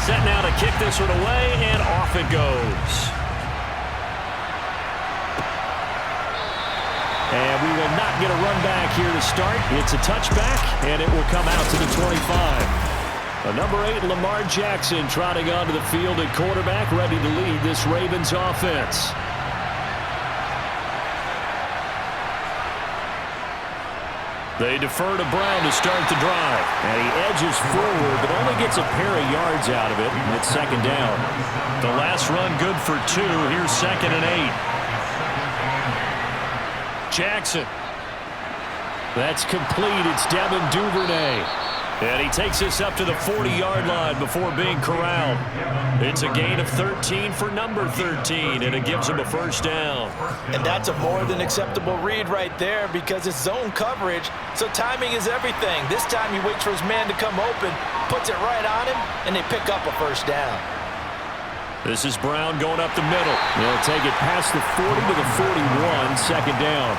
Set now to kick this one away, and off it goes. And we will not get a run back here to start. It's a touchback, and it will come out to the 25. The number 8, Lamar Jackson, trotting onto the field at quarterback, ready to lead this Ravens offense. They defer to Brown to start the drive. And he edges forward, but only gets a pair of yards out of it. And it's second down. The last run good for 2. Here's 2nd and 8. Jackson. That's complete. It's Devin Duvernay. And he takes this up to the 40-yard line before being corralled. It's a gain of 13 for number 13, and it gives him a first down. And that's a more than acceptable read right there because it's zone coverage, so timing is everything. This time he waits for his man to come open, puts it right on him, and they pick up a first down. This is Brown going up the middle. They'll take it past the 40 to the 41, second down.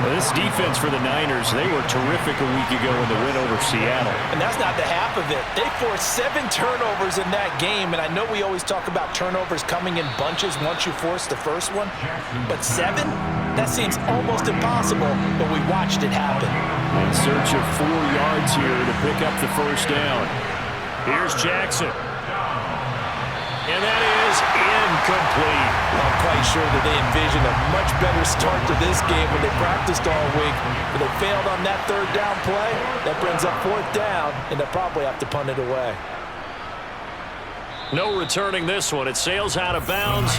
Well, this defense for the Niners, they were terrific a week ago in the win over Seattle. And that's not the half of it. They forced 7 turnovers in that game, and I know we always talk about turnovers coming in bunches once you force the first one, but 7? That seems almost impossible, but we watched it happen. In search of 4 yards here to pick up the first down. Here's Jackson. And that is incomplete. I'm quite sure that they envisioned a much better start to this game when they practiced all week. But they failed on that 3rd down play. That brings up 4th down, and they'll probably have to punt it away. No returning this one. It sails out of bounds,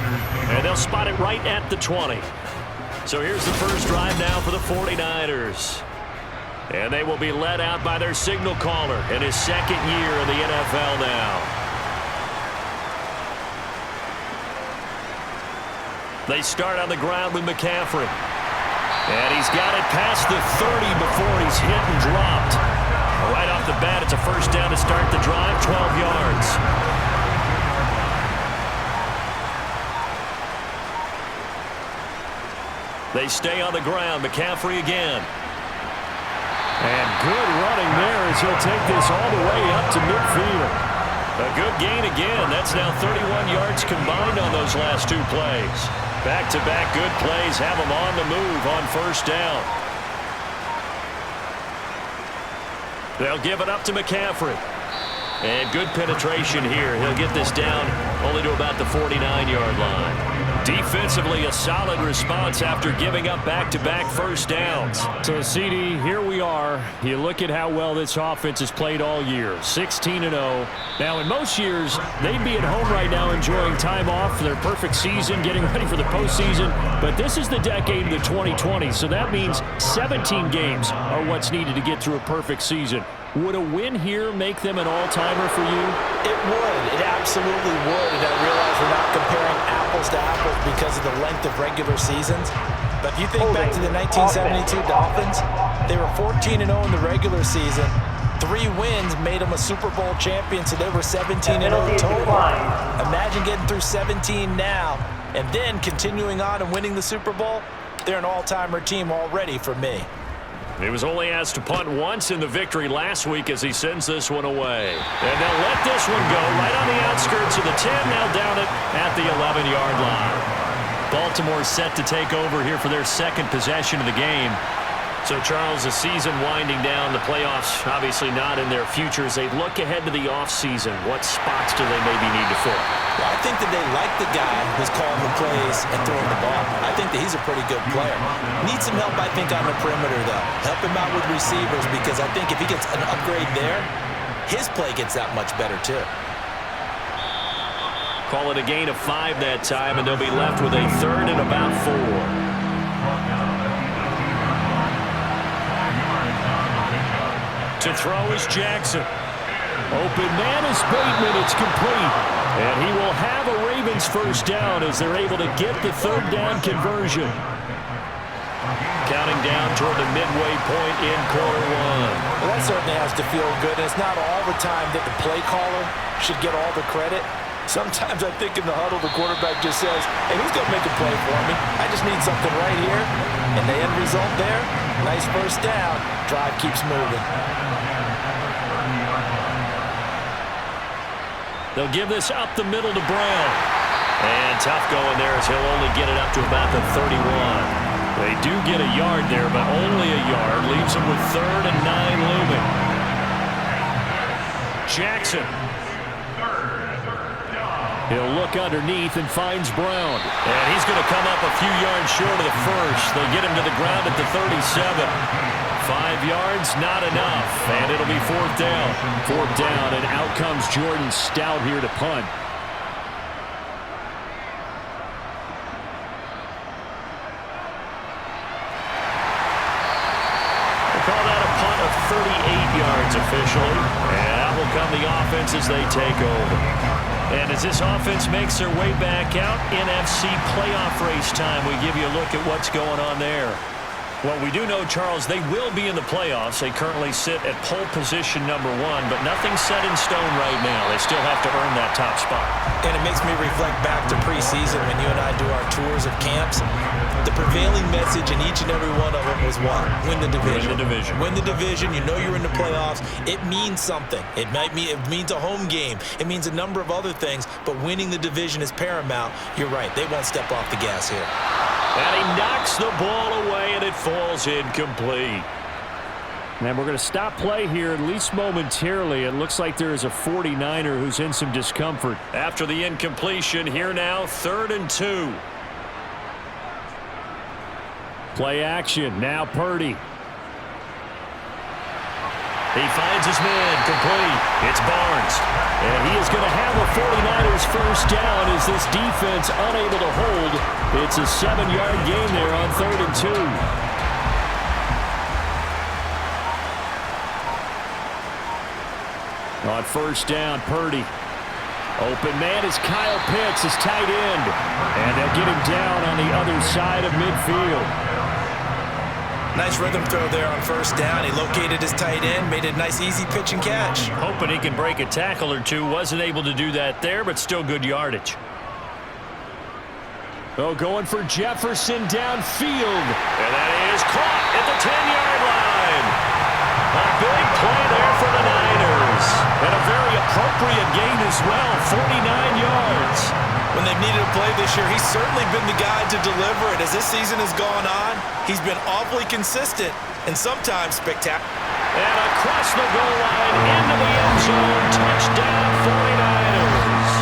and they'll spot it right at the 20. So here's the first drive now for the 49ers. And they will be led out by their signal caller in his 2nd year in the NFL now. They start on the ground with McCaffrey. And he's got it past the 30 before he's hit and dropped. Right off the bat, it's a first down to start the drive, 12 yards. They stay on the ground. McCaffrey again. And good running there as he'll take this all the way up to midfield. A good gain again. That's now 31 yards combined on those last 2 plays. Back-to-back good plays have them on the move on first down. They'll give it up to McCaffrey. And good penetration here. He'll get this down only to about the 49-yard line. Defensively, a solid response after giving up back-to-back first downs. So, CD, here we are. You look at how well this offense has played all year, 16-0. Now, in most years, they'd be at home right now enjoying time off for their perfect season, getting ready for the postseason. But this is the decade of the 2020s, so that means 17 games are what's needed to get through a perfect season. Would a win here make them an all-timer for you? It would. It absolutely would. And I realize we're not comparing apples to apples because of the length of regular seasons. But if you think back to the 1972 Dolphins, they were 14-0 in the regular season. 3 wins made them a Super Bowl champion, so they were 17-0 total. Imagine getting through 17 now and then continuing on and winning the Super Bowl. They're an all-timer team already for me. He was only asked to punt once in the victory last week as he sends this one away. And they'll let this one go right on the outskirts of the 10, now down it at the 11-yard line. Baltimore set to take over here for their 2nd possession of the game. So, Charles, the season winding down, the playoffs obviously not in their future. As they look ahead to the offseason, what spots do they maybe need to fill? Well, I think that they like the guy who's calling the plays and throwing the ball. I think that he's a pretty good player. Needs some help, I think, on the perimeter, though. Help him out with receivers because I think if he gets an upgrade there, his play gets that much better, too. Call it a gain of 5 that time, and they'll be left with a 3rd and about 4. To throw is Jackson. Open man is Bateman. It's complete. And he will have a Ravens first down as they're able to get the 3rd down conversion. Counting down toward the midway point in quarter 1. Well, that certainly has to feel good. And it's not all the time that the play caller should get all the credit. Sometimes I think in the huddle, the quarterback just says, hey, who's going to make a play for me? I just need something right here. And the end result there, nice first down. Drive keeps moving. They'll give this up the middle to Brown. And tough going there as he'll only get it up to about the 31. They do get a yard there, but only a yard. Leaves them with 3rd and 9 looming. Jackson. He'll look underneath and finds Brown. And he's going to come up a few yards short of the first. They get him to the ground at the 37. 5 yards, not enough. And it'll be 4th down. 4th down, and out comes Jordan Stout here to punt. We'll call that a punt of 38 yards officially. And that will come the offense as they take over. And as this offense makes their way back out, NFC playoff race time, we give you a look at what's going on there. Well, we do know, Charles, they will be in the playoffs. They currently sit at pole position number 1, but nothing's set in stone right now. They still have to earn that top spot. And it makes me reflect back to preseason when you and I do our tours of camps. The prevailing message in each and every one of them was what? Win the division. Win the division. Win the division. You know you're in the playoffs. It means something. It means a home game. It means a number of other things, but winning the division is paramount. You're right. They won't step off the gas here. And he knocks the ball away, and it falls incomplete. And we're going to stop play here, at least momentarily. It looks like there is a 49er who's in some discomfort. After the incompletion, here now, 3rd and 2. Play action, now Purdy. He finds his man, complete. It's Barnes. And he is going to have a 49ers first down as this defense unable to hold. It's a 7-yard gain there on 3rd and 2. On first down, Purdy. Open man is Kyle Pitts, his tight end. And they'll get him down on the other side of midfield. Nice rhythm throw there on first down. He located his tight end, made a nice easy pitch and catch. Hoping he can break a tackle or two. Wasn't able to do that there, but still good yardage. Oh, going for Jefferson downfield. And that is caught at the 10-yard line. A big play there for the Niners. And a very appropriate gain as well, 49 yards. When they've needed a play this year, he's certainly been the guy to deliver it. As this season has gone on, he's been awfully consistent and sometimes spectacular. And across the goal line into the end zone, touchdown 49ers.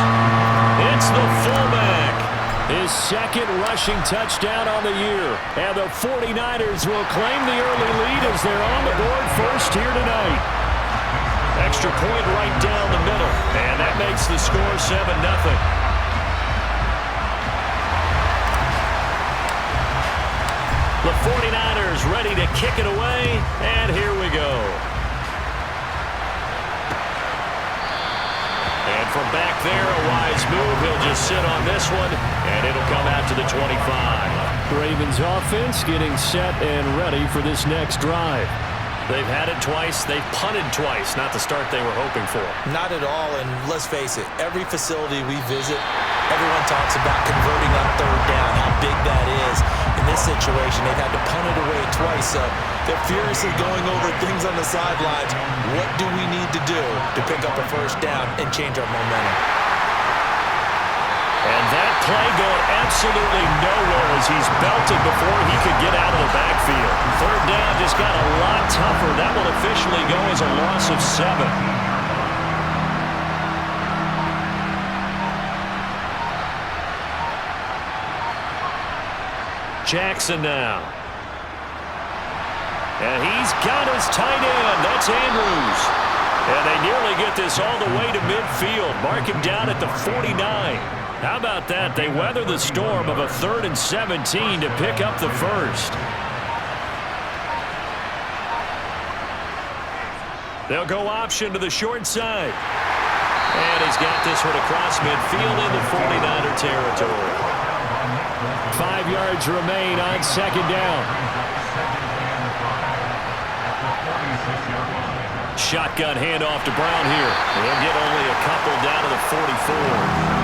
It's the fullback. His 2nd rushing touchdown on the year. And the 49ers will claim the early lead as they're on the board first here tonight. Extra point right down the middle. And that makes the score 7-0. The 49ers ready to kick it away, and here we go. And from back there, a wise move. He'll just sit on this one, and it'll come out to the 25. Ravens offense getting set and ready for this next drive. They've had it twice. They've punted twice. Not the start they were hoping for. Not at all, and let's face it, every facility we visit, everyone talks about converting on 3rd down, how big that is. In this situation, they've had to punt it away twice, so they're furiously going over things on the sidelines. What do we need to do to pick up a first down and change our momentum? And that play going absolutely nowhere as he's belted before he could get out of the backfield. 3rd down just got a lot tougher. That will officially go as a loss of 7. Jackson now. And he's got his tight end. That's Andrews. And they nearly get this all the way to midfield. Mark him down at the 49. How about that? They weather the storm of a 3rd and 17 to pick up the first. They'll go option to the short side. And he's got this one across midfield into 49er territory. 5 yards remain on 2nd down. Shotgun handoff to Brown here. He'll get only a couple down to the 44.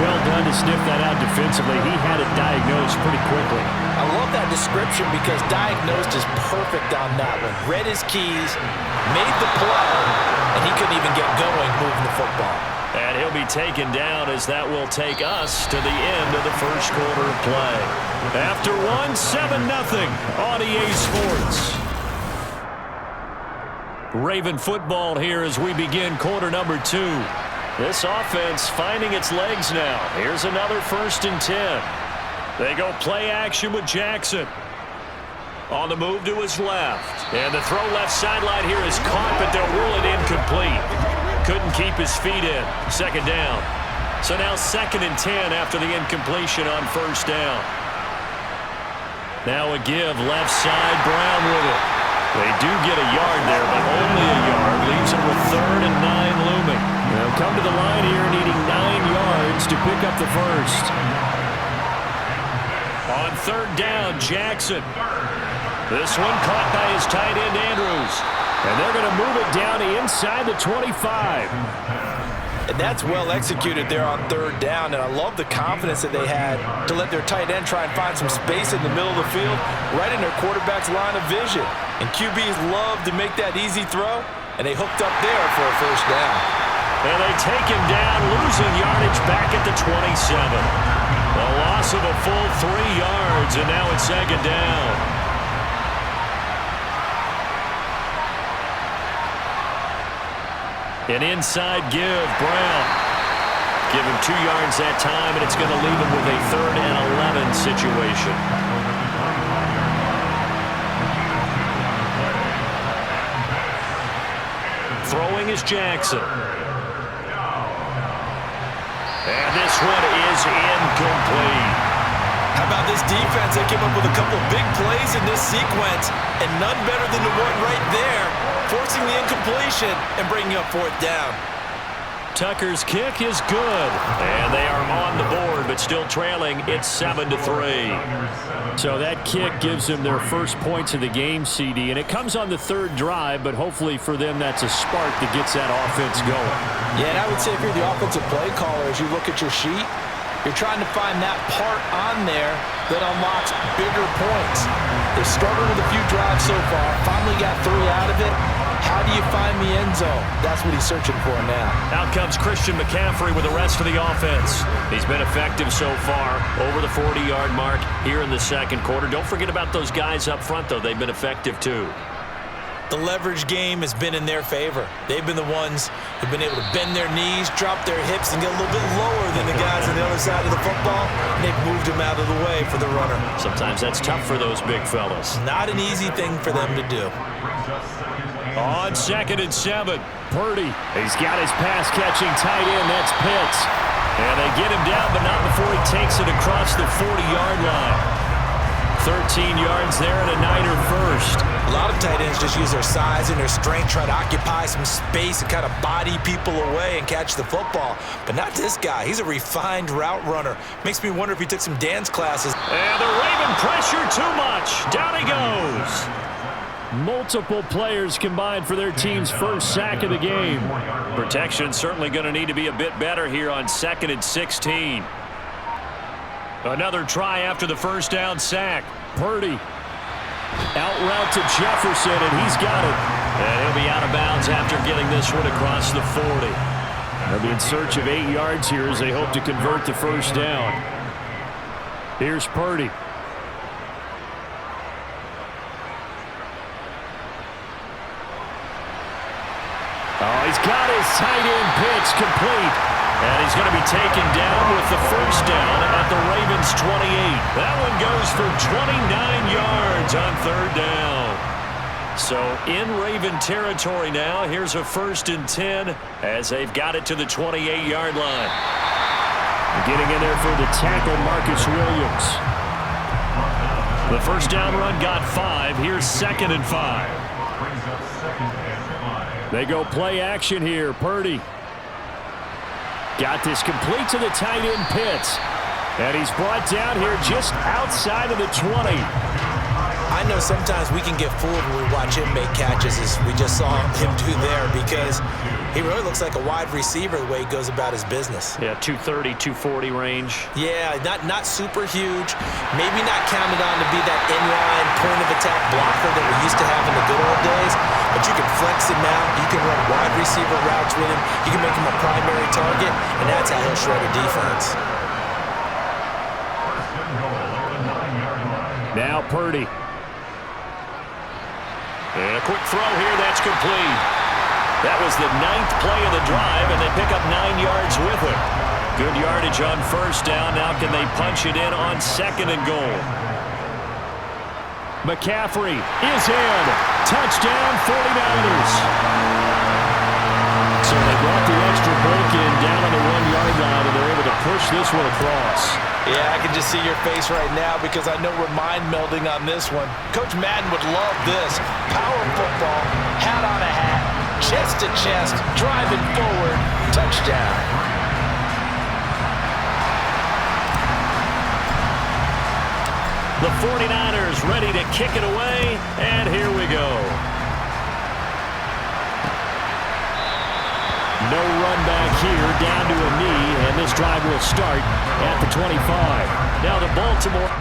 Well done to sniff that out defensively. He had it diagnosed pretty quickly. I love that description because diagnosed is perfect on that one. Read his keys, made the play, and he couldn't even get going moving the football. taken down as that will take us to the end of the first quarter of play. After one, 7-0 on EA Sports. Raven football here as we begin quarter number 2. This offense finding its legs now. Here's another 1st and 10. They go play action with Jackson. On the move to his left. And the throw left sideline here is caught, but they'll rule it incomplete. Couldn't keep his feet in. 2nd down. So now 2nd and 10 after the incompletion on 1st down. Now a give left side, Brown with it. They do get a yard there, but only a yard. Leaves them with 3rd and 9 looming. They'll come to the line here needing 9 yards to pick up the first. On 3rd down, Jackson. This one caught by his tight end, Andrews. And they're going to move it down inside the 25. And that's well executed there on 3rd down, and I love the confidence that they had to let their tight end try and find some space in the middle of the field, right in their quarterback's line of vision. And QBs love to make that easy throw, and they hooked up there for a 1st down. And they take him down, losing yardage back at the 27. A loss of a full 3 yards, and now it's 2nd down. An inside give, Brown. Give him 2 yards that time, and it's going to leave him with a 3rd and 11 situation. Throwing is Jackson. And this one is incomplete. How about this defense? They came up with a couple big plays in this sequence, and none better than the one right there, forcing the incompletion and bringing up 4th down. Tucker's kick is good, and they are on the board, but still trailing. It's 7-3. So that kick gives them their first points of the game, CD, and it comes on the 3rd drive, but hopefully for them that's a spark that gets that offense going. Yeah, and I would say if you're the offensive play caller, as you look at your sheet, you're trying to find that part on there that unlocks bigger points. They started with a few drives so far, finally got 3 out of it. How do you find the end zone? That's what he's searching for now. Out comes Christian McCaffrey with the rest of the offense. He's been effective so far, over the 40-yard mark here in the 2nd quarter. Don't forget about those guys up front, though. They've been effective, too. The leverage game has been in their favor. They've been the ones who've been able to bend their knees, drop their hips, and get a little bit lower than the guys on the other side of the football, and they've moved them out of the way for the runner. Sometimes that's tough for those big fellas. Not an easy thing for them to do. On 2nd and 7, Purdy. He's got his pass-catching tight end. That's Pitts. And they get him down, but not before he takes it across the 40-yard line. 13 yards there and a Niner first. A lot of tight ends just use their size and their strength, try to occupy some space and kind of body people away and catch the football. But not this guy. He's a refined route runner. Makes me wonder if he took some dance classes. And the Raven pressure too much. Down he goes. Multiple players combined for their team's first sack of the game. Protection certainly going to need to be a bit better here on 2nd and 16. Another try after the 1st down sack. Purdy. Out route to Jefferson, and he's got it. And he'll be out of bounds after getting this one across the 40. They'll be in search of 8 yards here as they hope to convert the 1st down. Here's Purdy. Oh, he's got his tight end pitch complete. And he's going to be taken down with the 1st down at the Ravens' 28. That one goes for 29 yards on 3rd down. So in Raven territory now, here's a 1st and 10 as they've got it to the 28-yard line. Getting in there for the tackle, Marcus Williams. The 1st down run got 5. Here's 2nd and 5. They go play action here. Purdy. Got this complete to the tight end, Pitts. And he's brought down here just outside of the 20. I I know sometimes we can get fooled when we watch him make catches, as we just saw him do there, because he really looks like a wide receiver the way he goes about his business. Yeah, 230, 240 range. Yeah, not super huge. Maybe not counted on to be that inline point-of-attack blocker that we used to have in the good old days, but you can flex him out. You can run wide receiver routes with him. You can make him a primary target, and that's how he'll shred a defense. Now Purdy. And a quick throw here, that's complete. That was the 9th play of the drive, and they pick up 9 yards with it. Good yardage on first down. Now can they punch it in on 2nd and goal? McCaffrey is in. Touchdown, 49ers. So they brought the extra break in down on the 1-yard line, and they're able to push this one across. Yeah, I can just see your face right now because I know we're mind melding on this one. Coach Madden would love this. Power football, hat on a hat, chest to chest, driving forward, touchdown. The 49ers ready to kick it away, and here we go. No run back here, down to a knee, and this drive will start at the 25. Now the Baltimore.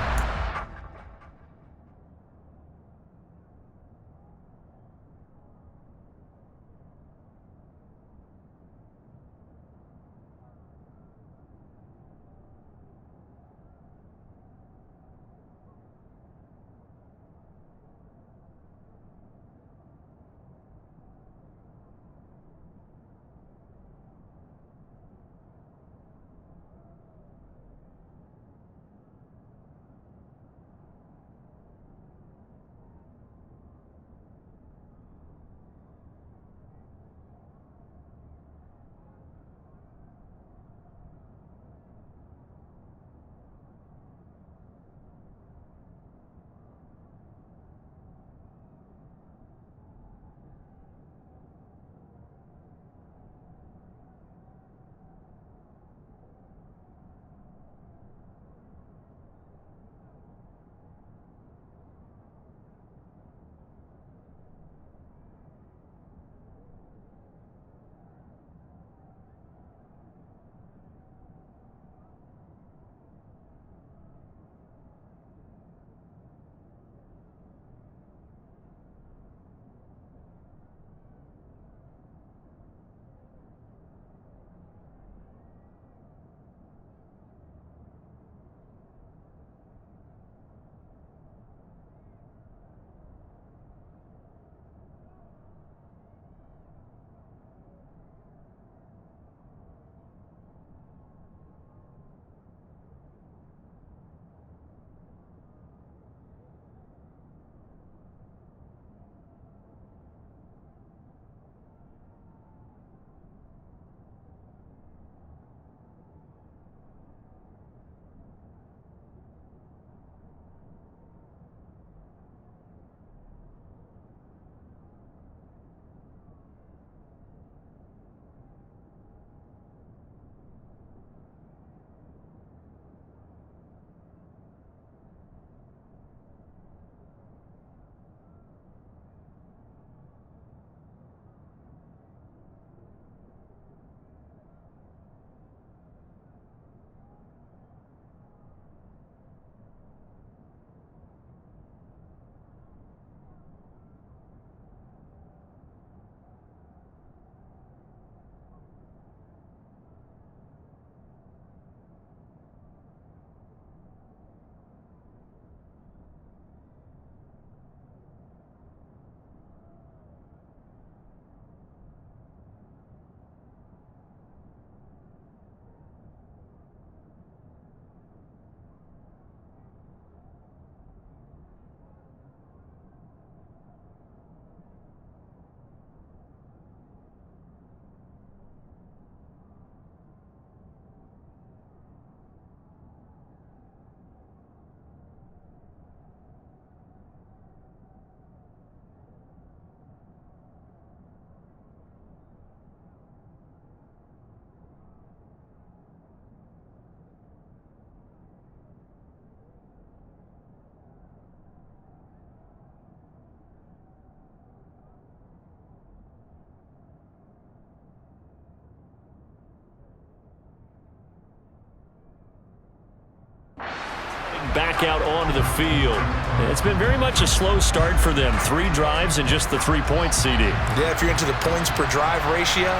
back out onto the field. It's been very much a slow start for them. 3 drives and just the 3 points, CD. Yeah, if you're into the points per drive ratio,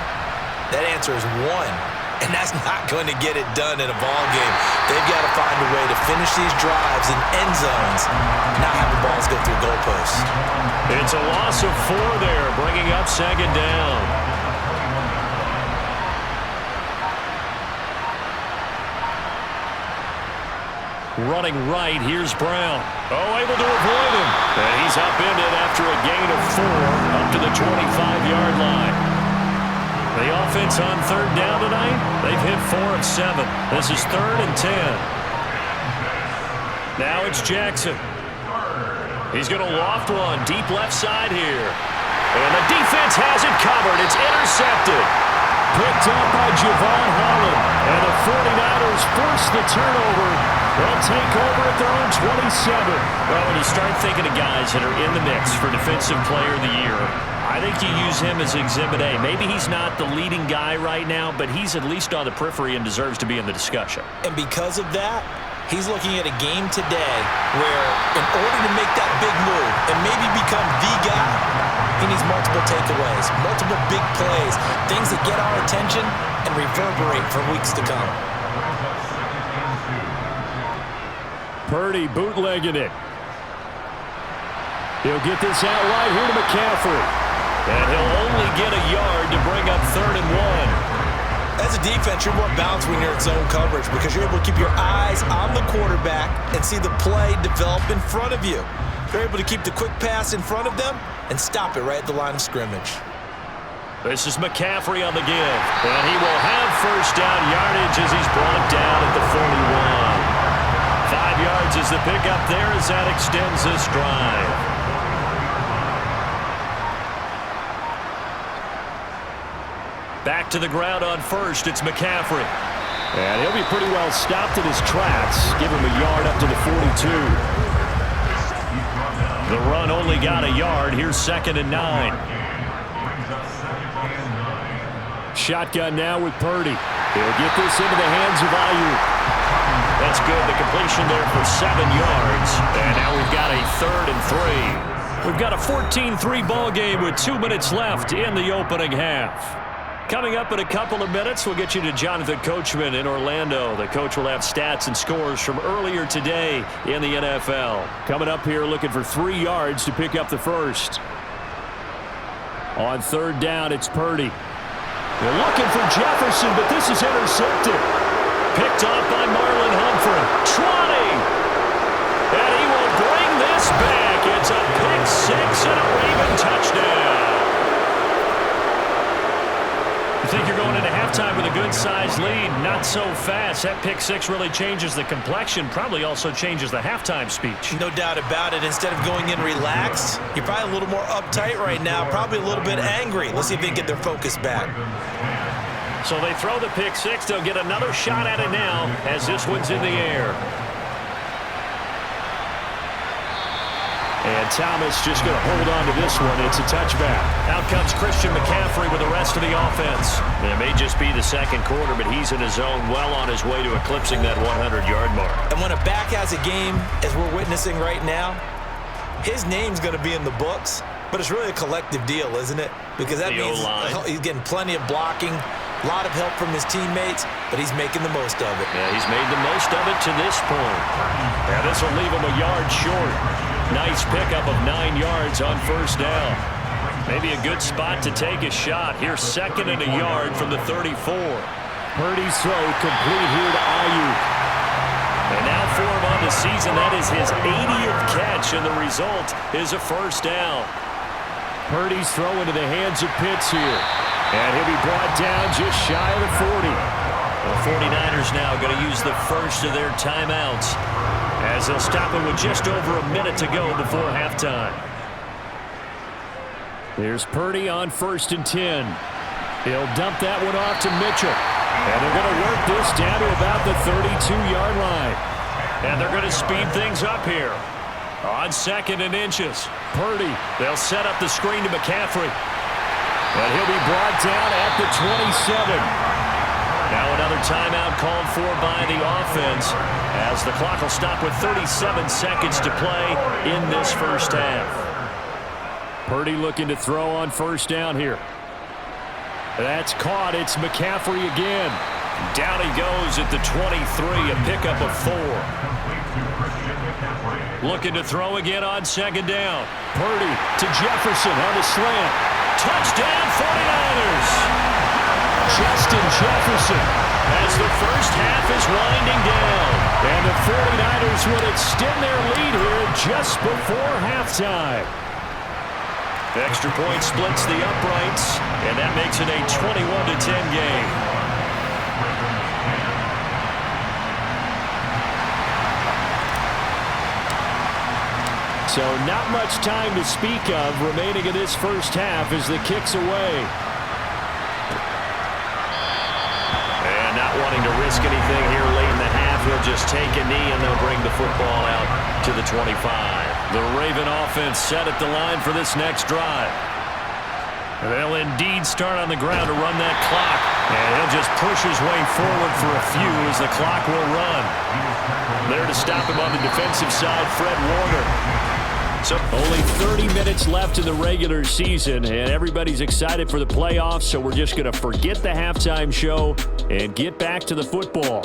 that answer is 1. And that's not going to get it done in a ball game. They've got to find a way to finish these drives in end zones, not have the balls go through goalposts. It's a loss of 4 there, bringing up 2nd down. Running right, here's Brown. Oh, able to avoid him. And he's upended after a gain of 4 up to the 25-yard line. The offense on 3rd down tonight, they've hit 4 of 7. This is 3rd and 10. Now it's Jackson. He's going to loft one deep left side here. And the defense has it covered. It's intercepted. Picked up by Javon Holland. And the 49ers force the turnover. They'll take over at their own 27. Well, when you start thinking of guys that are in the mix for Defensive Player of the Year, I think you use him as Exhibit A. Maybe he's not the leading guy right now, but he's at least on the periphery and deserves to be in the discussion. And because of that, he's looking at a game today where in order to make that big move and maybe become the guy, he needs multiple takeaways, multiple big plays, things that get our attention and reverberate for weeks to come. Purdy bootlegging it. He'll get this out right here to McCaffrey. And he'll only get a yard to bring up 3rd and 1. As a defense, you're more balanced when you're in zone coverage because you're able to keep your eyes on the quarterback and see the play develop in front of you. You're able to keep the quick pass in front of them and stop it right at the line of scrimmage. This is McCaffrey on the give. And he will have 1st down yardage as he's brought down at the 41. 5 yards is the pickup there as that extends this drive. Back to the ground on 1st, it's McCaffrey. And he'll be pretty well stopped in his tracks. Give him a yard up to the 42. The run only got a yard. Here's 2nd and 9. Shotgun now with Purdy. He'll get this into the hands of Ayuk. That's good. The completion there for 7 yards. And now we've got a 3rd and 3. We've got a 14-3 ball game with 2 minutes left in the opening half. Coming up in a couple of minutes, we'll get you to Jonathan Coachman in Orlando. The coach will have stats and scores from earlier today in the NFL. Coming up here looking for 3 yards to pick up the first. On 3rd down, it's Purdy. They're looking for Jefferson, but this is intercepted. Picked off by Marlon Humphrey. 20! And he will bring this back. It's a pick 6 and a Raven touchdown. You think you're going into halftime with a good-sized lead? Not so fast. That pick 6 really changes the complexion, probably also changes the halftime speech. No doubt about it. Instead of going in relaxed, you're probably a little more uptight right now, probably a little bit angry. Let's see if they can get their focus back. So they throw the pick 6. They'll get another shot at it now as this one's in the air. And Thomas just going to hold on to this one. It's a touchback. Out comes Christian McCaffrey with the rest of the offense. It may just be the 2nd quarter, but he's in his zone, well on his way to eclipsing that 100-yard mark. And when a back has a game, as we're witnessing right now, his name's going to be in the books, but it's really a collective deal, isn't it? Because that means he's getting plenty of blocking, a lot of help from his teammates, but he's making the most of it. Yeah, he's made the most of it to this point. Yeah, this will leave him a yard short. Nice pickup of 9 yards on 1st down. Maybe a good spot to take a shot. Here's 2nd and a yard from the 34. Purdy's throw complete here to Ayuk. And now for him on the season, that is his 80th catch, and the result is a 1st down. Purdy's throw into the hands of Pitts here. And he'll be brought down just shy of the 40. The 49ers now going to use the first of their timeouts as they'll stop it with just over a minute to go before halftime. Here's Purdy on 1st and 10. He'll dump that one off to Mitchell. And they're going to work this down to about the 32-yard line. And they're going to speed things up here. On 2nd and inches. Purdy. They'll set up the screen to McCaffrey. And he'll be brought down at the 27. Now an another timeout called for by the offense as the clock will stop with 37 seconds to play in this first half. Purdy looking to throw on first down here. That's caught. It's McCaffrey again. Down he goes at the 23, a pickup of 4. Looking to throw again on second down. Purdy to Jefferson on the slant. Touchdown 49ers! Justin Jefferson as the first half is winding down. And the 49ers will extend their lead here just before halftime. Extra point splits the uprights, and that makes it a 21-10 game. So not much time to speak of remaining in this first half as the kick's away. And not wanting to risk anything here late in the half, he'll just take a knee and they'll bring the football out to the 25. The Raven offense set at the line for this next drive. They'll indeed start on the ground to run that clock. And he'll just push his way forward for a few as the clock will run. There to stop him on the defensive side, Fred Warner. So only 30 minutes left in the regular season, and everybody's excited for the playoffs, so we're just going to forget the halftime show and get back to the football.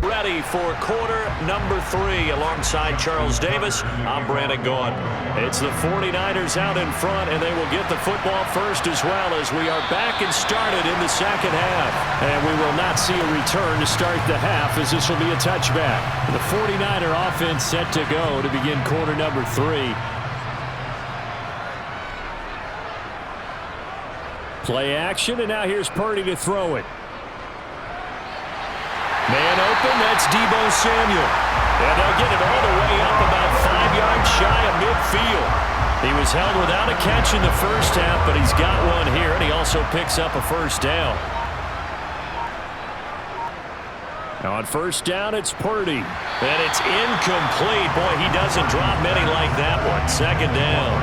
Ready for quarter number 3 alongside Charles Davis. I'm Brandon Gaudin. It's the 49ers out in front, and they will get the football first as well as we are back and started in the second half. And we will not see a return to start the half as this will be a touchback. The 49er offense set to go to begin quarter number 3. Play action, and now here's Purdy to throw it. Man open, that's Deebo Samuel. And they'll get it all the way up about 5 yards shy of midfield. He was held without a catch in the first half, but he's got one here, and he also picks up a first down. Now on first down, it's Purdy. And it's incomplete. Boy, he doesn't drop many like that one. Second down.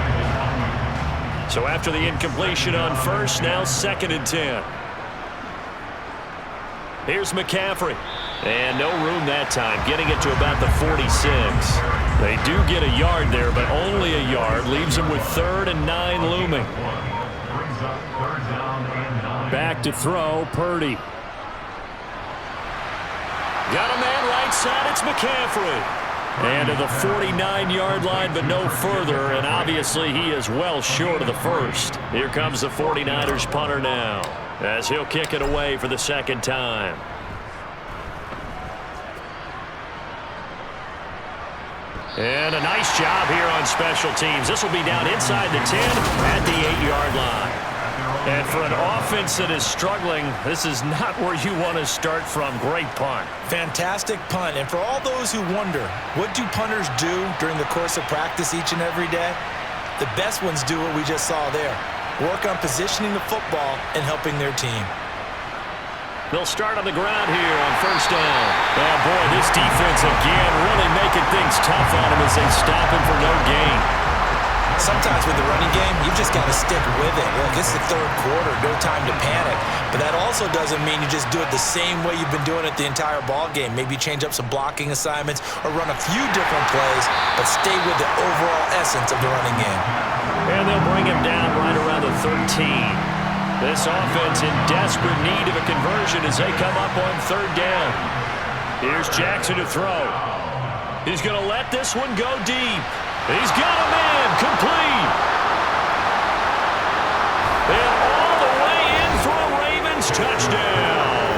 So after the incompletion on first, now 2nd and 10. Here's McCaffrey. And no room that time, getting it to about the 46. They do get a yard there, but only a yard. Leaves them with 3rd and 9 looming. Back to throw, Purdy. Got a man right side, it's McCaffrey. And to the 49-yard line, but no further, and obviously he is well short of the first. Here comes the 49ers punter now, as he'll kick it away for the second time. And a nice job here on special teams. This will be down inside the 10 at the 8-yard line. And for an offense that is struggling, this is not where you want to start from. Great punt. Fantastic punt. And for all those who wonder, what do punters do during the course of practice each and every day? The best ones do what we just saw there. Work on positioning the football and helping their team. They'll start on the ground here on first down. Oh, boy, this defense again really making things tough on him as they stop him for no gain. Sometimes with the running game, you've just got to stick with it. Look, this is the 3rd quarter, no time to panic. But that also doesn't mean you just do it the same way you've been doing it the entire ball game. Maybe change up some blocking assignments or run a few different plays, but stay with the overall essence of the running game. And they'll bring him down right around the 13. This offense in desperate need of a conversion as they come up on 3rd down. Here's Jackson to throw. He's going to let this one go deep. He's got a man complete. And all the way in for a Ravens touchdown.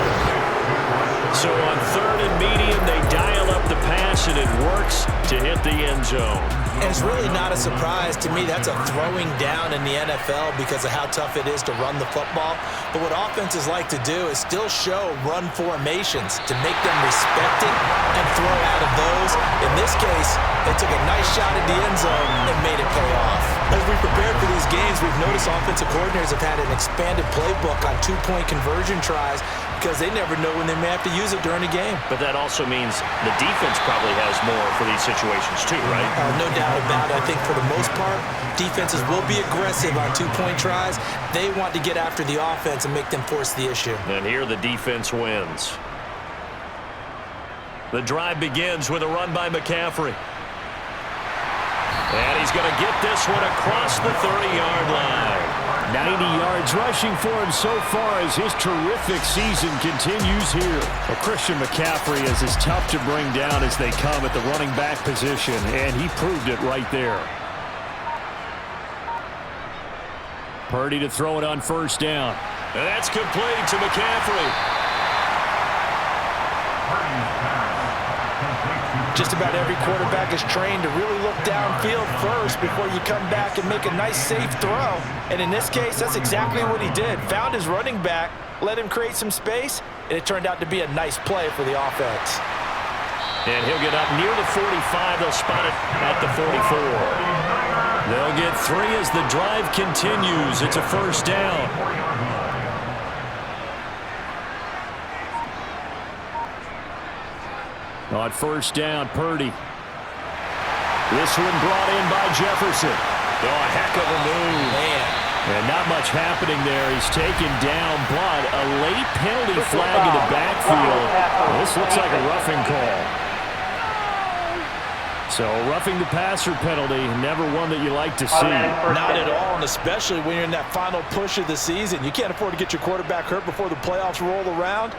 So on 3rd and medium, they dial up the pass, and it works to hit the end zone. And it's really not a surprise to me. That's a throwing down in the NFL because of how tough it is to run the football. But what offenses like to do is still show run formations to make them respect it and throw out of those. In this case, they took a nice shot at the end zone and made it pay off. As we prepared for these games, we've noticed offensive coordinators have had an expanded playbook on 2-point conversion tries because they never know when they may have to use it during a game. But that also means the defense probably has more for these situations too, right? No doubt about it. I think for the most part, defenses will be aggressive on two-point tries. They want to get after the offense and make them force the issue. And here the defense wins. The drive begins with a run by McCaffrey. And he's going to get this one across the 30-yard line. 90 yards rushing for him so far as his terrific season continues here. Well, Christian McCaffrey is as tough to bring down as they come at the running back position, and he proved it right there. Purdy to throw it on first down. And that's complete to McCaffrey. Just about every quarterback is trained to really look downfield first before you come back and make a nice, safe throw. And in this case, that's exactly what he did. Found his running back, let him create some space, and it turned out to be a nice play for the offense. And he'll get up near the 45. They'll spot it at the 44. They'll get 3 as the drive continues. It's a first down. On first down, Purdy. This one brought in by Jefferson. Oh, a heck of a move. Man. And not much happening there. He's taken down, but a late penalty flag in the backfield. This looks like a roughing call. So roughing the passer penalty, never one that you like to see. Not at all, and especially when you're in that final push of the season. You can't afford to get your quarterback hurt before the playoffs roll around.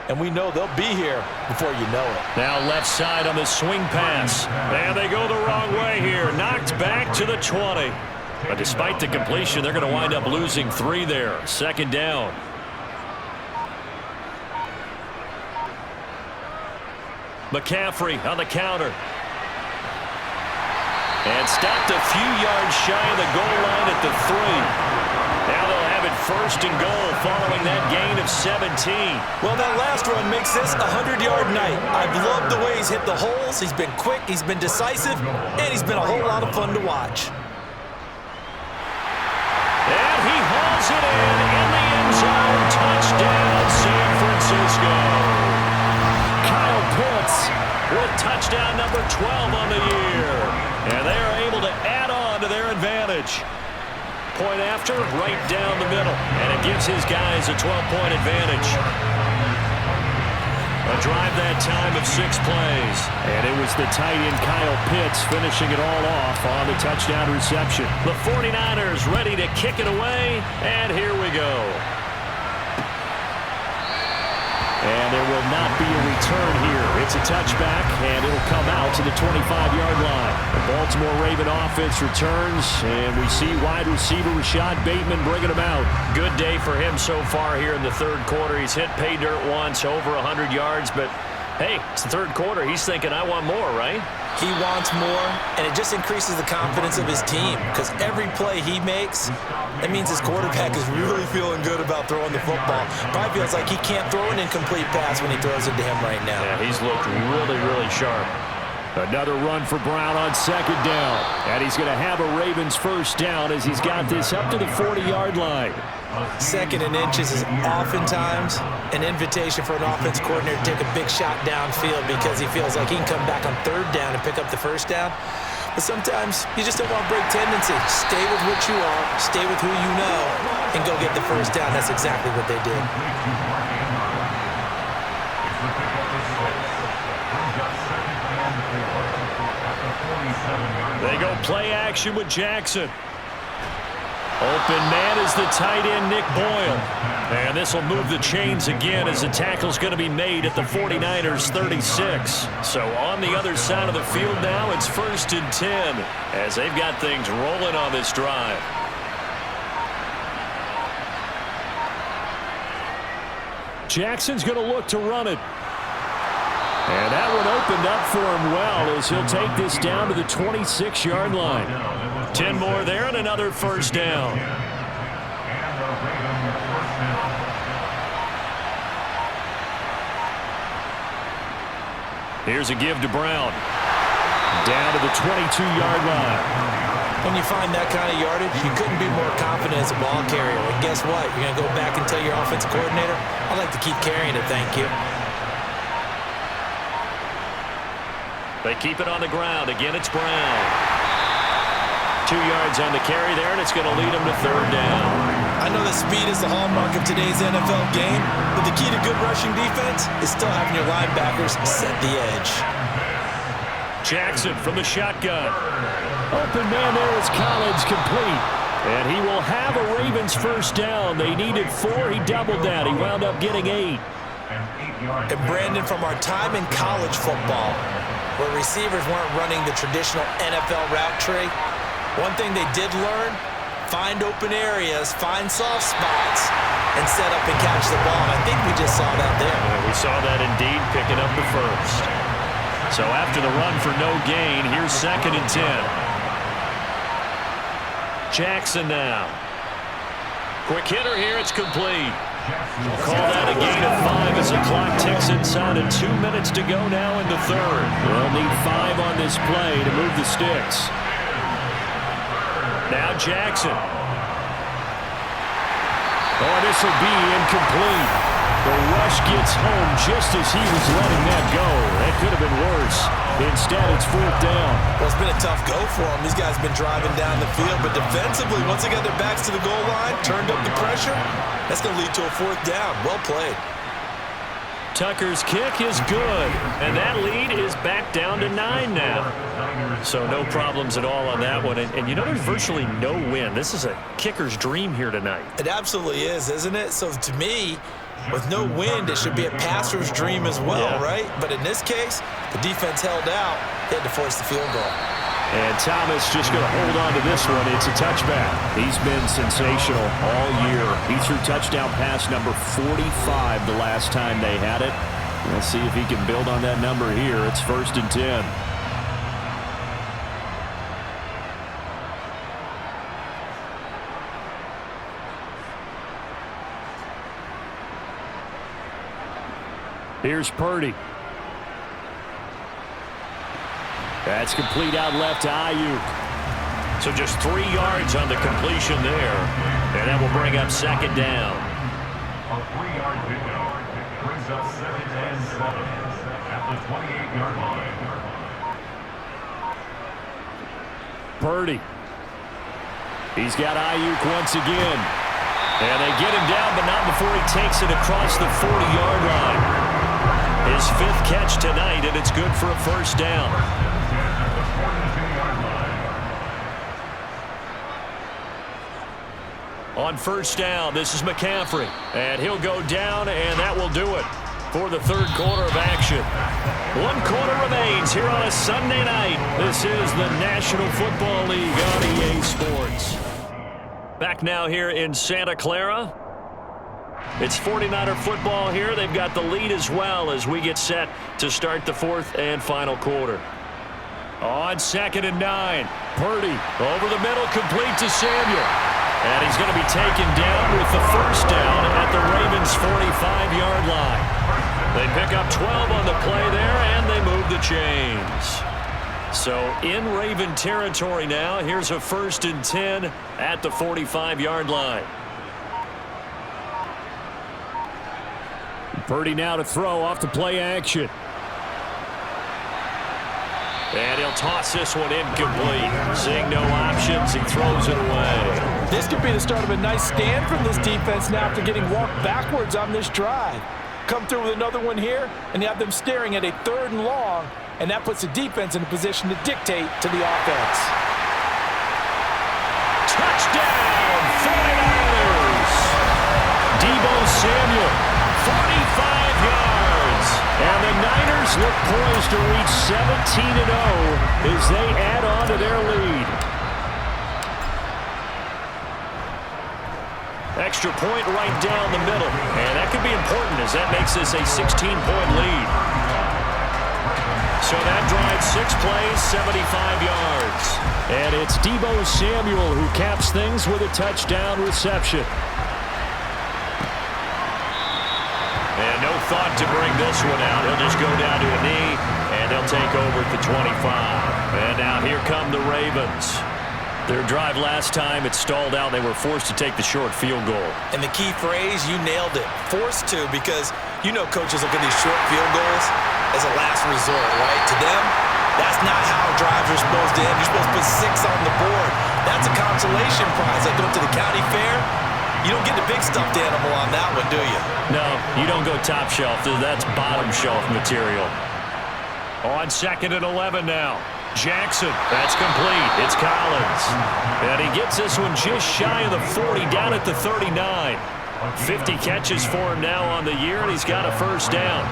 And we know they'll be here before you know it. Now left side on the swing pass. And they go the wrong way here. Knocked back to the 20. But despite the completion, they're going to wind up losing 3 there. Second down. McCaffrey on the counter. And stopped a few yards shy of the goal line at the 3. Now they'll have it first and goal following that gain of 17. Well, that last run makes this a 100-yard night. I've loved the way he's hit the holes. He's been quick, he's been decisive, and he's been a whole lot of fun to watch. And he hauls it in the end zone. Touchdown, San Francisco. Kyle Pitts with touchdown number 12 on the year. And they are able to add on to their advantage. Point after, right down the middle. And it gives his guys a 12-point advantage. A drive that time of 6 plays. And it was the tight end Kyle Pitts finishing it all off on the touchdown reception. The 49ers ready to kick it away. And here we go. And there will not be a return here. It's a touchback, and it'll come out to the 25-yard line. The Baltimore Raven offense returns, and we see wide receiver Rashad Bateman bringing him out. Good day for him so far here in the third quarter. He's hit pay dirt once, over 100 yards, but hey, it's the third quarter. He's thinking, I want more, right? He wants more, and it just increases the confidence of his team because every play he makes, that means his quarterback is really feeling good about throwing the football. Probably feels like he can't throw an incomplete pass when he throws it to him right now. Yeah, he's looked really, really sharp. Another run for Brown on second down. And he's going to have a Ravens first down as he's got this up to the 40-yard line. Second and inches is oftentimes an invitation for an offense coordinator to take a big shot downfield because he feels like he can come back on third down and pick up the first down. But sometimes you just don't want to break tendency. Stay with what you are, stay with who you know, and go get the first down. That's exactly what they did. They go play action with Jackson. Open man is the tight end, Nick Boyle. And this will move the chains again as the tackle's going to be made at the 49ers' 36. So on the other side of the field now, it's 1st and 10 as they've got things rolling on this drive. Jackson's going to look to run it. And that one opened up for him well as he'll take this down to the 26-yard line. 10 more there and another first down. Here's a give to Brown. Down to the 22-yard line. When you find that kind of yardage, you couldn't be more confident as a ball carrier. And guess what? You're going to go back and tell your offensive coordinator, I'd like to keep carrying it, thank you. They keep it on the ground. Again, it's Brown. 2 yards on the carry there, and it's going to lead them to third down. I know that speed is the hallmark of today's NFL game, but the key to good rushing defense is still having your linebackers set the edge. Jackson from the shotgun. Open man there is Collins, complete. And he will have a Ravens first down. They needed 4. He doubled that. He wound up getting 8. And Brandon, from our time in college football, where receivers weren't running the traditional NFL route tree, one thing they did learn, find open areas, find soft spots, and set up and catch the ball. And I think we just saw that there. Yeah, we saw that indeed, picking up the first. So after the run for no gain, here's 2nd and 10. Jackson now. Quick hitter here, it's complete. We'll call that a gain of 5 as the clock ticks inside of 2 minutes to go now in the third. They'll need 5 on this play to move the sticks. Now Jackson. Oh, this will be incomplete. The rush gets home just as he was letting that go. That could have been worse. Instead, it's 4th down. Well, it's been a tough go for them. These guys have been driving down the field, but defensively, once they got their backs to the goal line, turned up the pressure, that's going to lead to a 4th down. Well played. Tucker's kick is good, and that lead is back down to 9 now. So no problems at all on that one. And you know, there's virtually no wind. This is a kicker's dream here tonight. It absolutely is, isn't it? So to me, with no wind, it should be a passer's dream as well, right? But in this case, the defense held out. They had to force the field goal. And Thomas just going to hold on to this one. It's a touchback. He's been sensational all year. He threw touchdown pass number 45 the last time they had it. We'll see if he can build on that number here. It's 1st and 10. Here's Purdy. That's complete out left to Ayuk. So just 3 yards on the completion there. And that will bring up 2nd down. A 3-yard pickup brings up 2nd and 7 at the 28-yard line. Purdy. He's got Ayuk once again. And they get him down, but not before he takes it across the 40-yard line. His 5th catch tonight, and it's good for a first down. On first down, this is McCaffrey. And he'll go down, and that will do it for the third quarter of action. 1 quarter remains here on a Sunday night. This is the National Football League on EA Sports. Back now here in Santa Clara. It's 49er football here. They've got the lead as well as we get set to start the 4th and final quarter. On 2nd and 9, Purdy over the middle, complete to Samuel. And he's going to be taken down with the first down at the Ravens' 45-yard line. They pick up 12 on the play there, and they move the chains. So in Raven territory now, here's a 1st and 10 at the 45-yard line. Purdy now to throw off the play action. And he'll toss this one incomplete. Seeing no options, he throws it away. This could be the start of a nice stand from this defense now after getting walked backwards on this drive. Come through with another one here, and you have them staring at a 3rd and long, and that puts the defense in a position to dictate to the offense. Touchdown, 49ers! Deebo Samuel, 45 yards. And the Niners look poised to reach 17-0 as they add on to their lead. Extra point right down the middle. And that could be important as that makes this a 16-point lead. So that drive, 6 plays, 75 yards. And it's Deebo Samuel who caps things with a touchdown reception. And no thought to bring this one out. He'll just go down to a knee, and they'll take over at the 25. And now here come the Ravens. Their drive last time, it stalled out. They were forced to take the short field goal. And the key phrase, you nailed it. Forced to, because you know coaches look at these short field goals as a last resort, right? To them, that's not how drives are supposed to end. You're supposed to put 6 on the board. That's a consolation prize. Like going to the county fair, you don't get the big stuffed animal on that one, do you? No, you don't go top shelf. That's bottom shelf material. On 2nd and 11 now. Jackson, that's complete. It's Collins. And he gets this one just shy of the 40, down at the 39. 50 catches for him now on the year, and he's got a first down.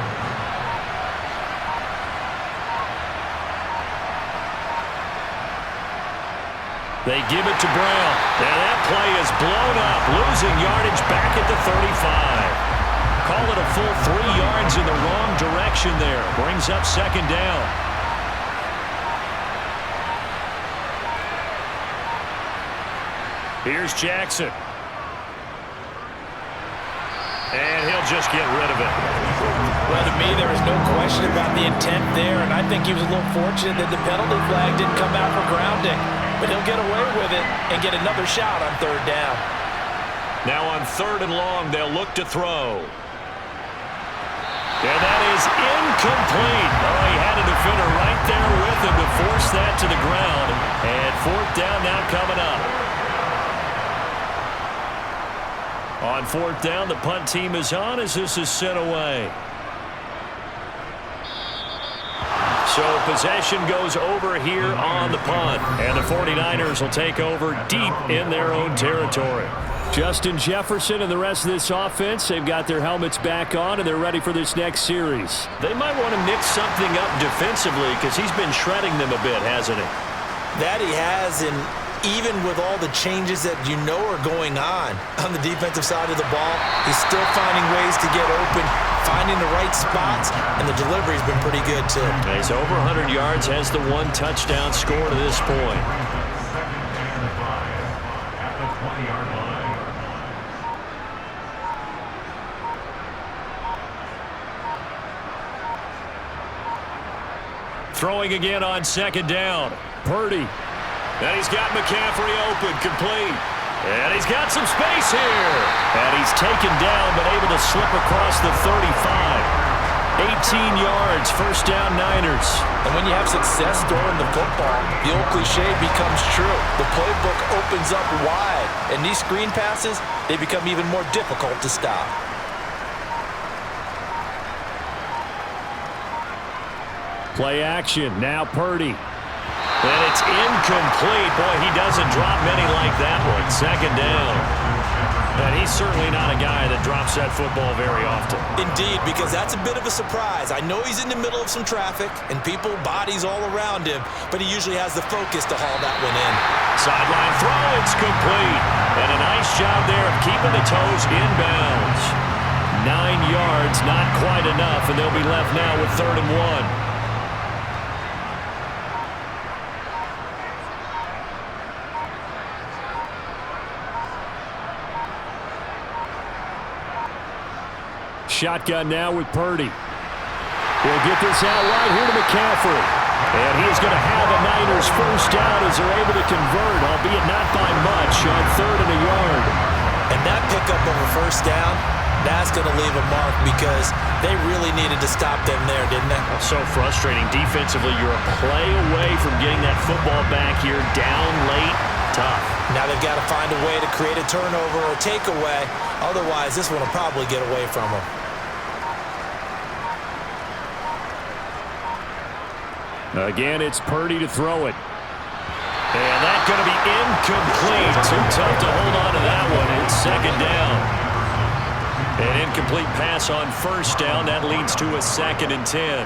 They give it to Brown. And that play is blown up, losing yardage back at the 35. Call it a full 3 yards in the wrong direction there. Brings up 2nd down. Here's Jackson. And he'll just get rid of it. Well, to me, there was no question about the intent there, and I think he was a little fortunate that the penalty flag didn't come out for grounding. But he'll get away with it and get another shot on 3rd down. Now on 3rd and long, they'll look to throw. And that is incomplete. Oh, he had a defender right there with him to force that to the ground. And 4th down now coming up. On 4th down, the punt team is on as this is sent away. So possession goes over here on the punt. And the 49ers will take over deep in their own territory. Justin Jefferson and the rest of this offense, they've got their helmets back on and they're ready for this next series. They might want to mix something up defensively because he's been shredding them a bit, hasn't he? That he has, and even with all the changes that you know are going on the defensive side of the ball, he's still finding ways to get open, finding the right spots, and the delivery's been pretty good too. He's over 100 yards, has the 1 touchdown score to this point. At the 20-yard line. Throwing again on 2nd down. Purdy. And he's got McCaffrey open, complete. And he's got some space here. And he's taken down, but able to slip across the 35. 18 yards, first down Niners. And when you have success throwing the football, the old cliche becomes true. The playbook opens up wide. And these screen passes, they become even more difficult to stop. Play action. Now Purdy. And it's incomplete. Boy, he doesn't drop many like that one. 2nd down. And he's certainly not a guy that drops that football very often. Indeed, because that's a bit of a surprise. I know he's in the middle of some traffic and people, bodies all around him, but he usually has the focus to haul that one in. Sideline throw, it's complete. And a nice job there of keeping the toes inbounds. 9 yards, not quite enough, and they'll be left now with 3rd and 1. Shotgun now with Purdy. He'll get this out right here to McCaffrey. And he's going to have a Niners first down as they're able to convert, albeit not by much, on 3rd and a yard. And that pickup of a first down, that's going to leave a mark because they really needed to stop them there, didn't they? So frustrating. Defensively, you're a play away from getting that football back here down late. Tough. Now they've got to find a way to create a turnover or takeaway. Otherwise, this one will probably get away from them. Again, it's Purdy to throw it. And that's going to be incomplete. Too tough to hold on to that one. It's 2nd down. An incomplete pass on 1st down. That leads to a 2nd and 10.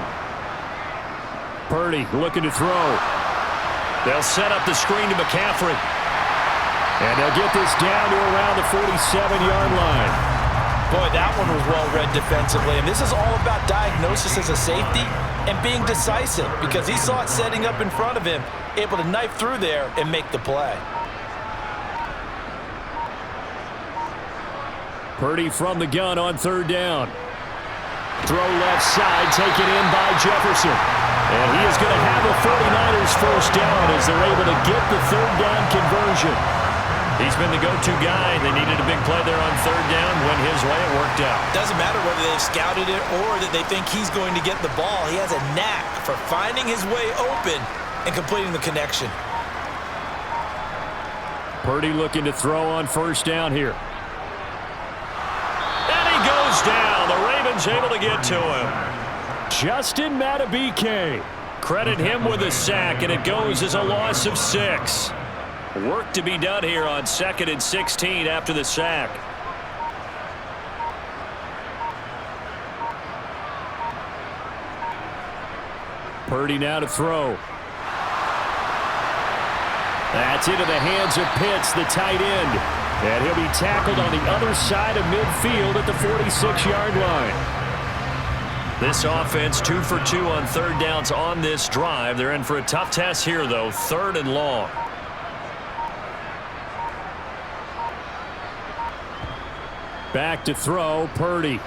Purdy looking to throw. They'll set up the screen to McCaffrey. And they'll get this down to around the 47-yard line. Boy, that one was well read defensively. And this is all about diagnosis as a safety and being decisive because he saw it setting up in front of him, able to knife through there and make the play. Purdy from the gun on 3rd down. Throw left side, taken in by Jefferson. And he is going to have a 49ers first down as they're able to get the third down conversion. He's been the go-to guy. They needed a big play there on third down. Went his way. It worked out. Doesn't matter whether they've scouted it or that they think he's going to get the ball. He has a knack for finding his way open and completing the connection. Purdy looking to throw on first down here. And he goes down. The Ravens able to get to him. Justin Madubuike. Credit him with a sack, and it goes as a loss of 6. Work to be done here on 2nd and 16 after the sack. Purdy now to throw. That's into the hands of Pitts, the tight end. And he'll be tackled on the other side of midfield at the 46-yard line. This offense 2 for 2 on third downs on this drive. They're in for a tough test here, though. 3rd and long. Back to throw, Purdy.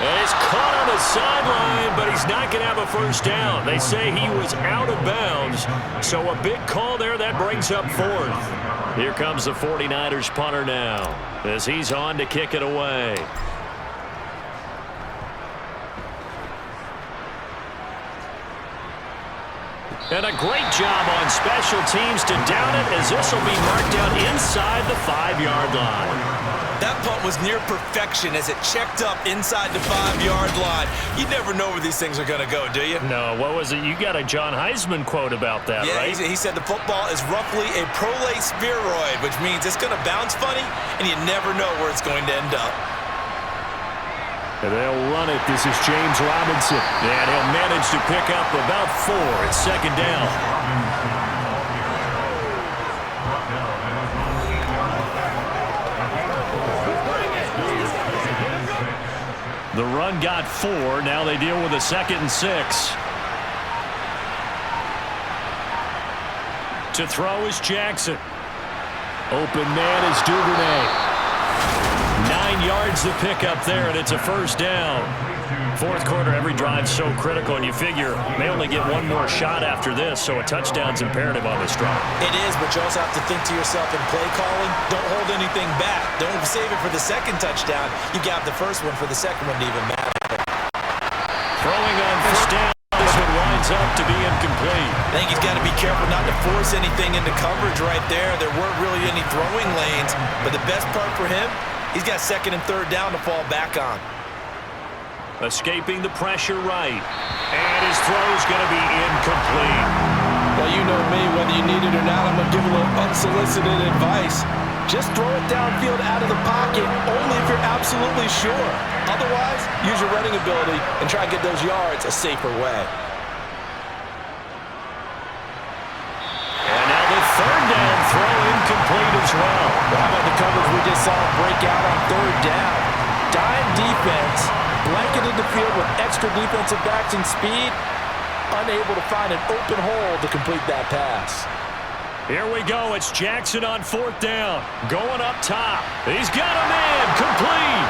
And he's caught on the sideline, but he's not going to have a first down. They say he was out of bounds, so a big call there. That brings up 4th. Here comes the 49ers punter now as he's on to kick it away. And a great job on special teams to down it, as this will be marked out inside the 5-yard line. That punt was near perfection as it checked up inside the 5-yard line. You never know where these things are going to go, do you? No, what was it? You got a John Heisman quote about that, yeah, right? He said the football is roughly a prolate spheroid, which means it's going to bounce funny, and you never know where it's going to end up. And they'll run it. This is James Robinson. And he'll manage to pick up about 4 at 2nd down. The run got 4. Now they deal with a 2nd and 6. To throw is Jackson. Open man is Duvernay. 9 yards to pick up there, and it's a first down. 4th quarter, every drive so critical, and you figure they only get one more shot after this, so a touchdown's imperative on this drive. It is, but you also have to think to yourself in play calling, don't hold anything back. Don't save it for the second touchdown. You got the first one for the second one to even matter. Throwing on first down. This one winds up to be incomplete. I think he's got to be careful not to force anything into coverage right there. There weren't really any throwing lanes, but the best part for him, he's got 2nd and 3rd down to fall back on. Escaping the pressure right. And his throw's going to be incomplete. Well, you know me, whether you need it or not, I'm going to give a little unsolicited advice. Just throw it downfield out of the pocket, only if you're absolutely sure. Otherwise, use your running ability and try and get those yards a safer way. And now the 3rd down throw incomplete as well. How about the coverage we just saw break out on 3rd down? Dime defense, blanketed the field with extra defensive backs and speed, unable to find an open hole to complete that pass. Here we go. It's Jackson on 4th down. Going up top. He's got a man. Complete.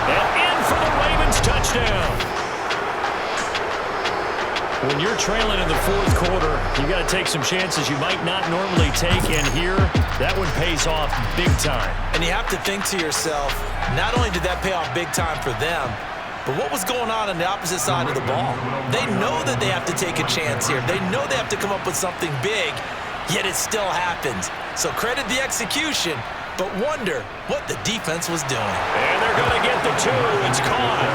And in for the Ravens touchdown. When you're trailing in the 4th quarter, you got to take some chances you might not normally take, and here, that one pays off big time. And you have to think to yourself, not only did that pay off big time for them, but what was going on the opposite side of the ball? They know that they have to take a chance here. They know they have to come up with something big, yet it still happens. So credit the execution, but wonder what the defense was doing. And they're going to get the 2. It's caught.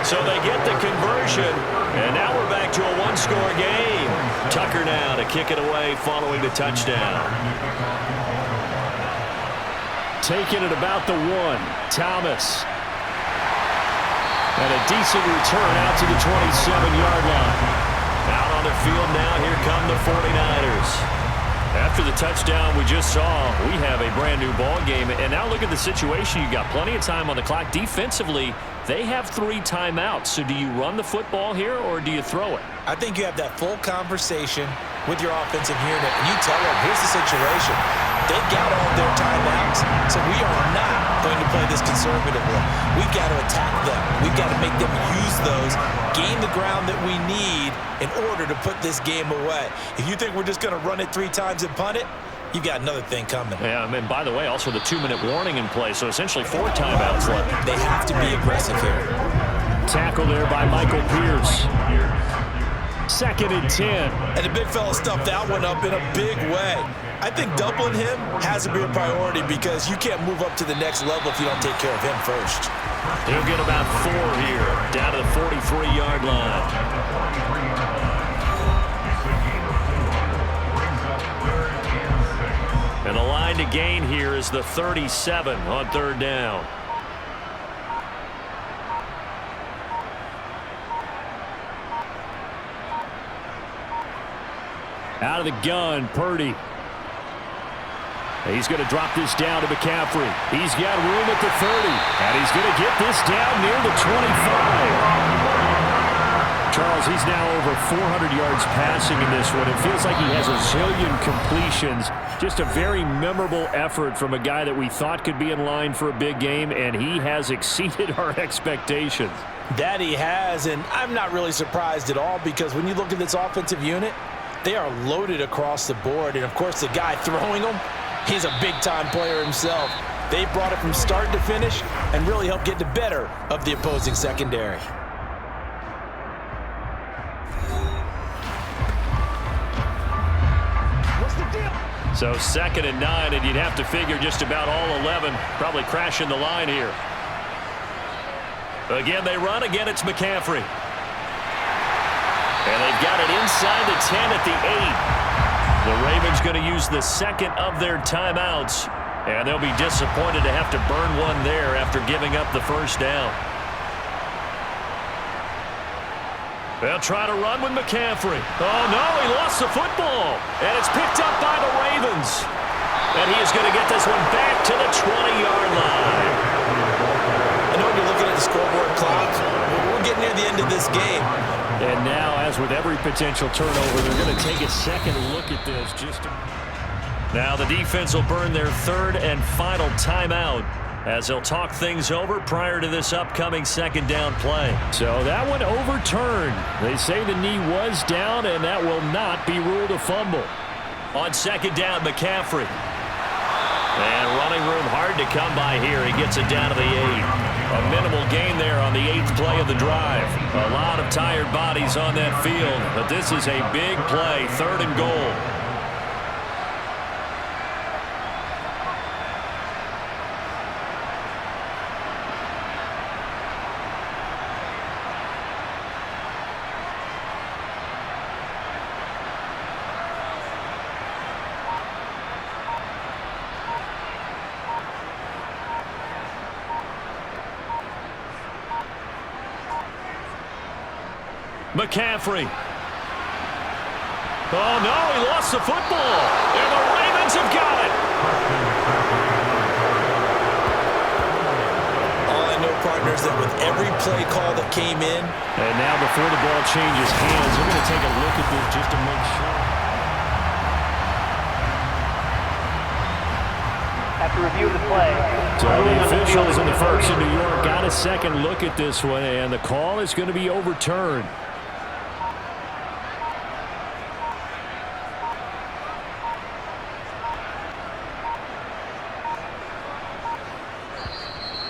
So they get the conversion, and now we're back to a 1-score game. Tucker now to kick it away following the touchdown. Taking it about the 1. Thomas. And a decent return out to the 27-yard line. Out on the field now, here come the 49ers. After the touchdown we just saw, we have a brand new ball game. And now look at the situation. You got plenty of time on the clock. Defensively, they have 3 timeouts. So do you run the football here or do you throw it? I think you have that full conversation with your offensive unit, and you tell them, here's the situation. They've got all their timeouts, so we are not going to play this conservatively. We've got to attack them. We've got to make them use those, gain the ground that we need in order to put this game away. If you think we're just going to run it 3 times and punt it, you've got another thing coming. Yeah, and by the way, also the 2-minute warning in play, so essentially 4 timeouts left. They have to be aggressive here. Tackle there by Michael Pierce. 2nd and 10. And the big fella stuffed that one up in a big way. I think doubling him has to be a priority because you can't move up to the next level if you don't take care of him first. He'll get about 4 here, down to the 43-yard line. And the line to gain here is the 37 on 3rd down. Out of the gun, Purdy. He's going to drop this down to McCaffrey. He's got room at the 30, and he's going to get this down near the 25. Charles, he's now over 400 yards passing in this one. It feels like he has a zillion completions. Just a very memorable effort from a guy that we thought could be in line for a big game, and he has exceeded our expectations. That he has, and I'm not really surprised at all because when you look at this offensive unit, they are loaded across the board. And, of course, the guy throwing them, he's a big-time player himself. They brought it from start to finish and really helped get the better of the opposing secondary. So 2nd and 9, and you'd have to figure just about all 11 probably crashing the line here. Again, they run. Again, it's McCaffrey. And they've got it inside the 10 at the 8. The Ravens going to use the 2nd of their timeouts, and they'll be disappointed to have to burn one there after giving up the 1st down. They'll try to run with McCaffrey. Oh, no, he lost the football. And it's picked up by the Ravens. And he is going to get this one back to the 20-yard line. I know when you're looking at the scoreboard clock, we're getting near the end of this game. And now, as with every potential turnover, they're going to take a second look at this. Now the defense will burn their 3rd and final timeout as they'll talk things over prior to this upcoming 2nd down play. So that one overturned. They say the knee was down, and that will not be ruled a fumble. On 2nd down, McCaffrey. And running room hard to come by here. He gets it down to the 8. A minimal gain there on the 8th play of the drive. A lot of tired bodies on that field, but this is a big play, 3rd and goal. McCaffrey. Oh, no, he lost the football. And the Ravens have got it. All I know, partners, that with every play call that came in. And now before the ball changes hands, they're going to take a look at this just to make sure. After review of the play. So the officials in the first in New York got a second look at this one, and the call is going to be overturned.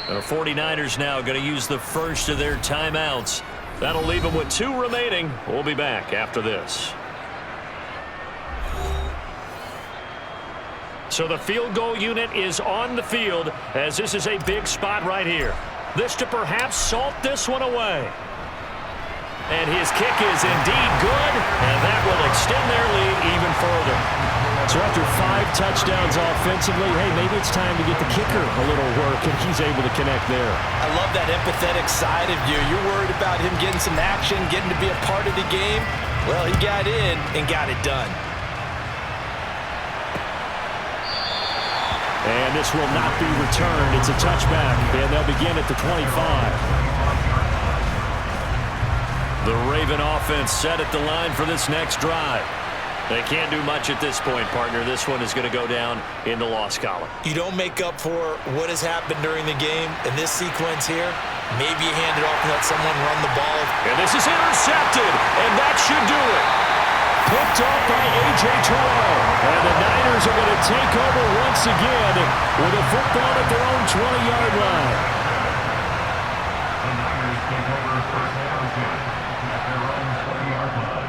The 49ers now going to use the first of their timeouts. That'll leave them with 2 remaining. We'll be back after this. So the field goal unit is on the field as this is a big spot right here. This to perhaps salt this one away. And his kick is indeed good, and that will extend their lead even further. So after 5 touchdowns offensively, hey, maybe it's time to get the kicker a little work, and he's able to connect there. I love that empathetic side of you. You're worried about him getting some action, getting to be a part of the game. Well, he got in and got it done. And this will not be returned. It's a touchback, and they'll begin at the 25. The Raven offense set at the line for this next drive. They can't do much at this point, partner. This one is going to go down in the loss column. You don't make up for what has happened during the game. In this sequence here, maybe you hand it off and let someone run the ball. And this is intercepted, and that should do it. Picked up by A.J. Terrell. And the Niners are going to take over once again with a football at their own 20-yard line. The Niners take over first down at their own 20-yard line.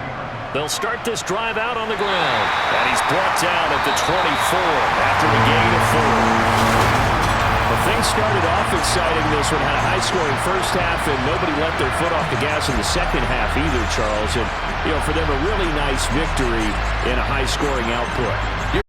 They'll start this drive out on the ground. And he's brought down at the 24 after the gain of 4. Well, things started off exciting. This one had a high-scoring first half, and nobody let their foot off the gas in the second half either, Charles. And, for them, a really nice victory in a high-scoring output.